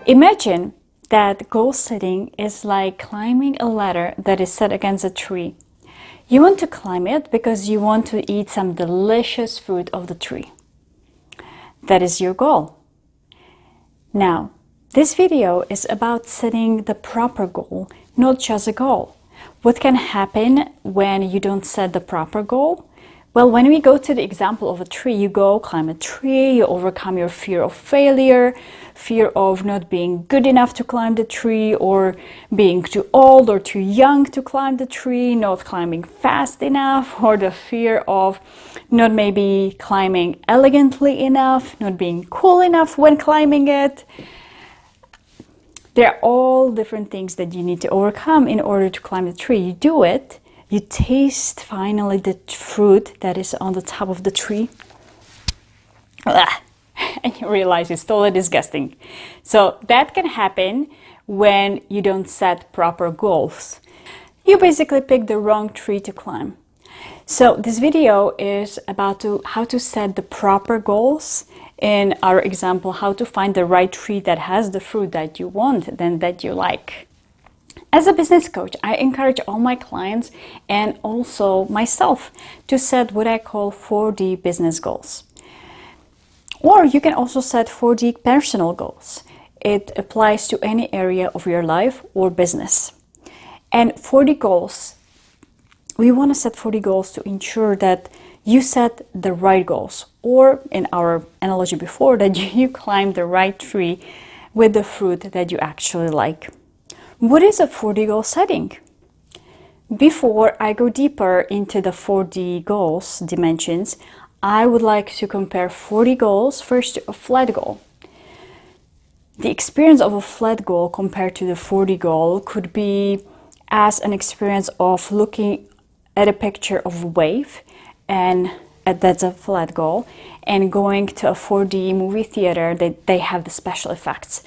Imagine that goal setting is like climbing a ladder that is set against a tree. You want to climb it because you want to eat some delicious fruit of the tree. That is your goal. Now, this video is about setting the proper goal, not just a goal. What can happen when you don't set the proper goal? Well, when we go to the example of a tree, you go climb a tree, you overcome your fear of failure, fear of not being good enough to climb the tree, or being too old or too young to climb the tree, not climbing fast enough, or the fear of not maybe climbing elegantly enough, not being cool enough when climbing it. There are all different things that you need to overcome in order to climb the tree. You do it. You taste finally the fruit that is on the top of the tree. And you realize it's totally disgusting. So that can happen when you don't set proper goals. You basically pick the wrong tree to climb. So this video is about how to set the proper goals. In our example, how to find the right tree that has the fruit that you want and that you like. As a business coach, I encourage all my clients and also myself to set what I call 4D business goals. Or you can also set 4D personal goals. It applies to any area of your life or business. And 4D goals, we want to set 4D goals to ensure that you set the right goals, or in our analogy before, that you climb the right tree with the fruit that you actually like. What is a 4D goal setting? Before I go deeper into the 4D goals dimensions, I would like to compare 4D goals first to a flat goal. The experience of a flat goal compared to the 4D goal could be as an experience of looking at a picture of a wave, and that's a flat goal, and going to a 4D movie theater that they have the special effects.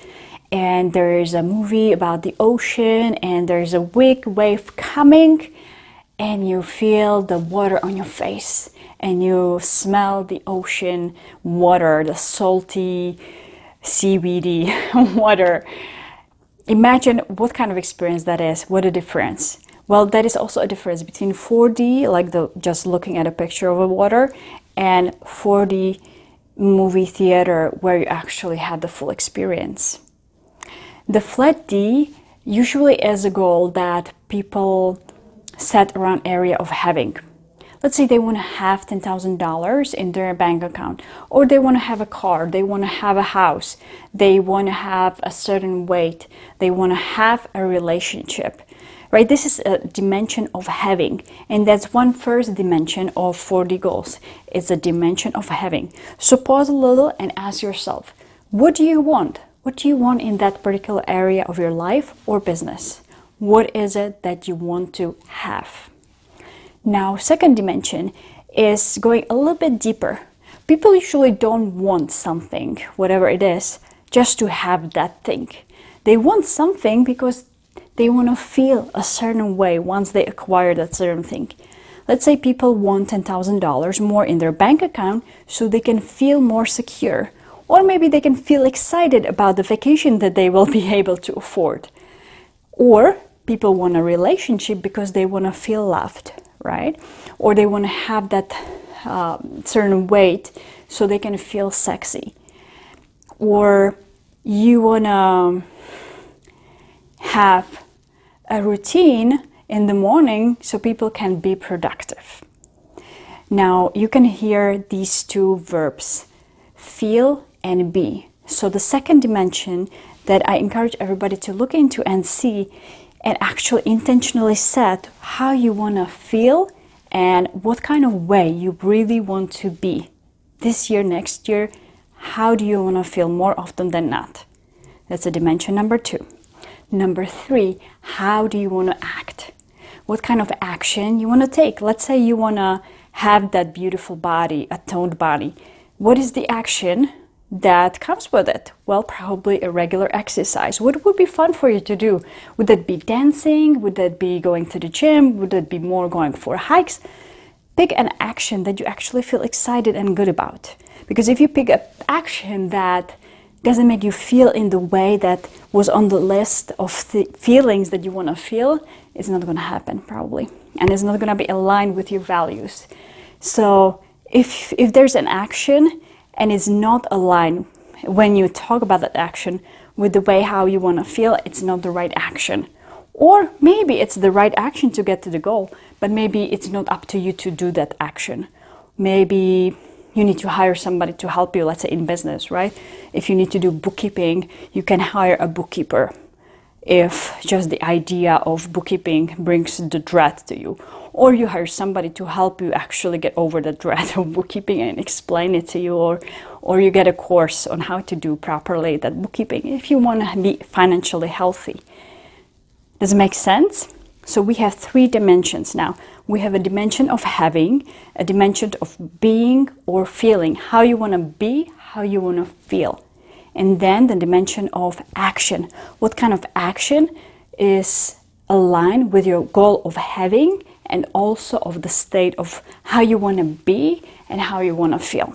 And there is a movie about the ocean, and there's a big wave coming, and you feel the water on your face, and you smell the ocean water, the salty, seaweedy water. Imagine what kind of experience that is, what a difference. Well, that is also a difference between 4D, like just looking at a picture of the water, and 4D movie theater where you actually had the full experience. The flat D usually is a goal that people set around area of having. Let's say they want to have $10,000 in their bank account, or they want to have a car, they want to have a house, they want to have a certain weight, they want to have a relationship. Right? This is a dimension of having, and that's one first dimension of 4D goals. It's a dimension of having. So pause a little and ask yourself, what do you want? What do you want in that particular area of your life or business? What is it that you want to have? Now, second dimension is going a little bit deeper. People usually don't want something, whatever it is, just to have that thing. They want something because they want to feel a certain way once they acquire that certain thing. Let's say people want $10,000 more in their bank account so they can feel more secure. Or maybe they can feel excited about the vacation that they will be able to afford. Or people want a relationship because they want to feel loved, right? Or they want to have that certain weight so they can feel sexy. Or you want to have a routine in the morning so people can be productive. Now you can hear these two verbs, feel and be. So the second dimension that I encourage everybody to look into and see and actually intentionally set how you want to feel and what kind of way you really want to be this year, next year. How do you want to feel more often than not? That's a dimension number 2. Number 3, how do you want to act? What kind of action you want to take? Let's say you want to have that beautiful body, a toned body. What is the action that comes with it? Well, probably a regular exercise. What would be fun for you to do? Would that be dancing? Would that be going to the gym? Would that be more going for hikes? Pick an action that you actually feel excited and good about. Because if you pick an action that doesn't make you feel in the way that was on the list of the feelings that you want to feel, it's not going to happen probably, and it's not going to be aligned with your values. So if there's an action and it's not aligned when you talk about that action with the way how you want to feel, it's not the right action. Or maybe it's the right action to get to the goal, but maybe it's not up to you to do that action. Maybe you need to hire somebody to help you, let's say in business, right? If you need to do bookkeeping, you can hire a bookkeeper if just the idea of bookkeeping brings the dread to you. Or you hire somebody to help you actually get over the dread of bookkeeping and explain it to you, or you get a course on how to do properly that bookkeeping if you want to be financially healthy. Does it make sense? So we have 3 dimensions now. We have a dimension of having, a dimension of being or feeling, how you want to be, how you want to feel. And then the dimension of action. What kind of action is aligned with your goal of having and also of the state of how you want to be and how you want to feel.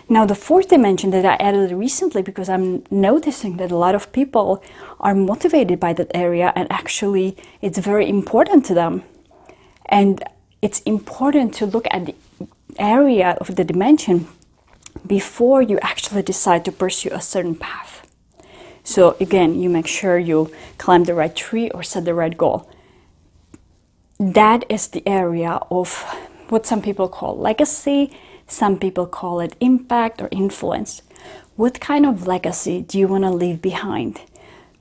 Now the 4th dimension that I added recently, because I'm noticing that a lot of people are motivated by that area and actually it's very important to them. And it's important to look at the area of the dimension before you actually decide to pursue a certain path. So again, you make sure you climb the right tree or set the right goal. That is the area of what some people call legacy. Some people call it impact or influence. What kind of legacy do you want to leave behind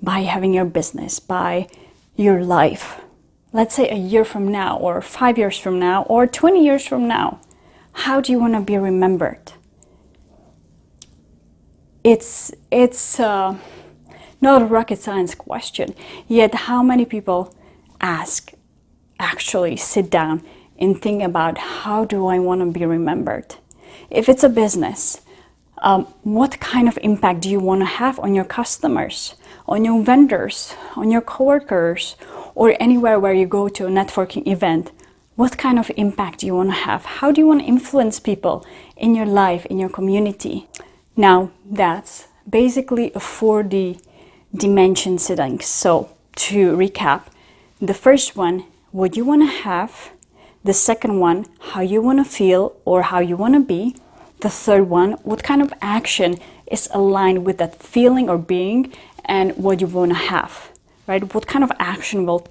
by having your business, by your life? Let's say a year from now, or 5 years from now, or 20 years from now. How do you want to be remembered? It's not a rocket science question, yet how many people actually sit down and think about how do I want to be remembered? If it's a business, what kind of impact do you want to have on your customers, on your vendors, on your coworkers, or anywhere where you go to a networking event? What kind of impact do you want to have? How do you want to influence people in your life, in your community? Now, that's basically a 4D dimension setting. So, to recap, the first one, what you want to have. The second one, how you want to feel or how you want to be. The third one, what kind of action is aligned with that feeling or being and what you want to have, right? What kind of action will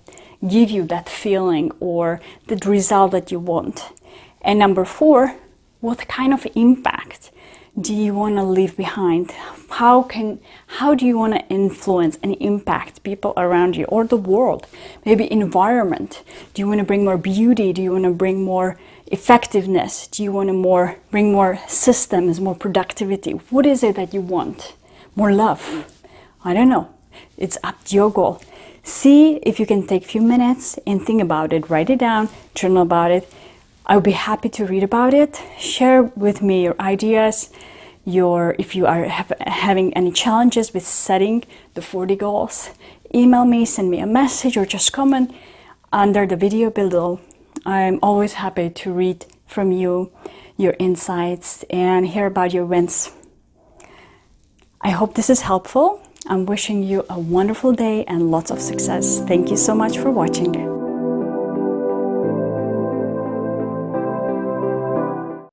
give you that feeling or the result that you want? And number 4, what kind of impact do you want to leave behind? How do you want to influence and impact people around you or the world? Maybe environment. Do you want to bring more beauty? Do you want to bring more effectiveness? Do you want to bring more systems, more productivity? What is it that you want? More love? I don't know. It's up to your goal. See if you can take a few minutes and think about it. Write it down, journal about it. I would be happy to read about it. Share with me your ideas, if you are having any challenges with setting the 4D goals. Email me, send me a message, or just comment under the video below. I'm always happy to read from you, your insights, and hear about your wins. I hope this is helpful. I'm wishing you a wonderful day and lots of success. Thank you so much for watching.